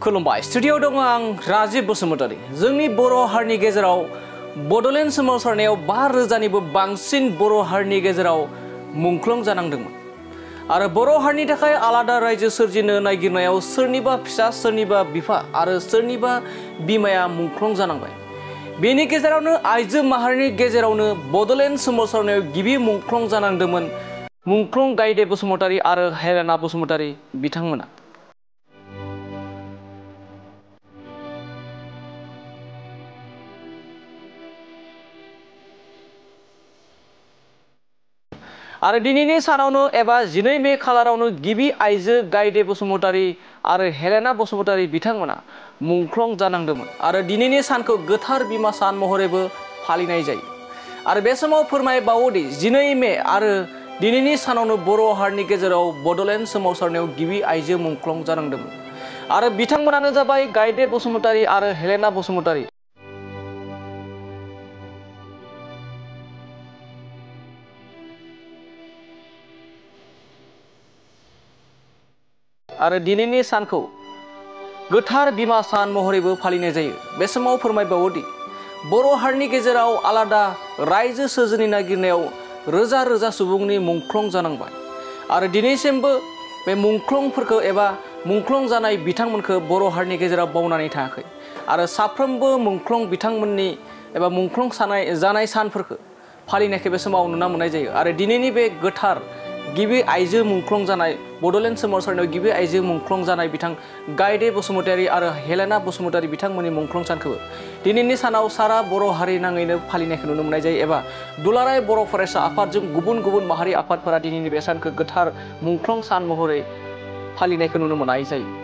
खुलुमबाय स्टुडियोआव दङ आं राजीब बसुमतारी। जोंनि बर' हारिनि गेजेराव बड'लेण्ड सोमावसारनायाव 5,000निबो बांसिन बर' हारिनि गेजेराव मुंख्लं जानांदोंमोन आरो बर' हारिनि थाखाय आलादा रायजो सोरजिनो नागिरनायाव सोरनिबा फिसा सोरनिबा बिफा आरो सोरनिबा बिमाया मुंख्लं जानांबाय। बेनि गेजेरावनो आइजो माहारिनि गेजेरावनो बड'लेण्ड सोमावसारनायाव गिबि मुंख्लं जानांदोंमोन मुंख्लं गायदे बसुमतारी आरो हेलेना बसुमतारी बिथांमोना। आरो दिनैनि सानावनो एबा 12 मे खालारावनो गिबि आइजो गायदे बसुमतारी आरो हेलेना बसुमतारी बिथांमोना मुंख्लं जानांदोंमोन आरो दिनैनि सानखौ गोथार बिमा सान महरैबो फालिनाय जायो। आरो बे समाव फोरमायबावोदि 12 मे आरो दिनैनि सानावनो बर' हारिनि गेजेराव बड'लेण्ड सोमावसारनायाव गिबि आइजो मुंख्लं जानांदोंमोन आरो बिथांमोनानो जाबाय गायदे बसुमतारी आरो हेलेना बसुमतारी। आरो दिनैनि सानखौ गोथार बिमा सान महरैबो फालिनाय जायो। बे समाव फोरमायबावोदि बर' हारिनि गेजेराव आलादा रायजो सोरजिनो नागिरनायाव रोजा रोजा सुबुंनि मुंख्लं जानांबाय आरो दिनैसिमबो बे मुंख्लंफोरखौ एबा मुंख्लं जानाय बिथांमोनखौ बर' हारिनि गेजेराव बावनानै थायाखै आरो साफ्रोमबो मुंख्लं बिथांमोननि एबा मुंख्लं जानाय सानफोरखौ फालिनायखौ बे समाव नुनो मोननाय जायो। आरो दिनैनि बे गोथार गिबि आइजो मुंख्लं जानाय बड'लेण्ड सोमावसारनायाव गिबि आइजो मुंख्लं जानाय बिथां गायदे बसुमतारी आरो हेलेना बसुमतारी बिथांमोननि मुंख्लं सानखौबो दिनैनि सानाव सारा बर' हारि नाङैनो फालिनायखौ नुनो मोननाय जायो एबा दुलाराय बर' फरायसा आफादजों गुबुन गुबुन माहारि आफादफोरा दिनैनि बे सानखौ गोथार मुंख्लं सान महरै फालिनायखौ नुनो मोननाय जायो।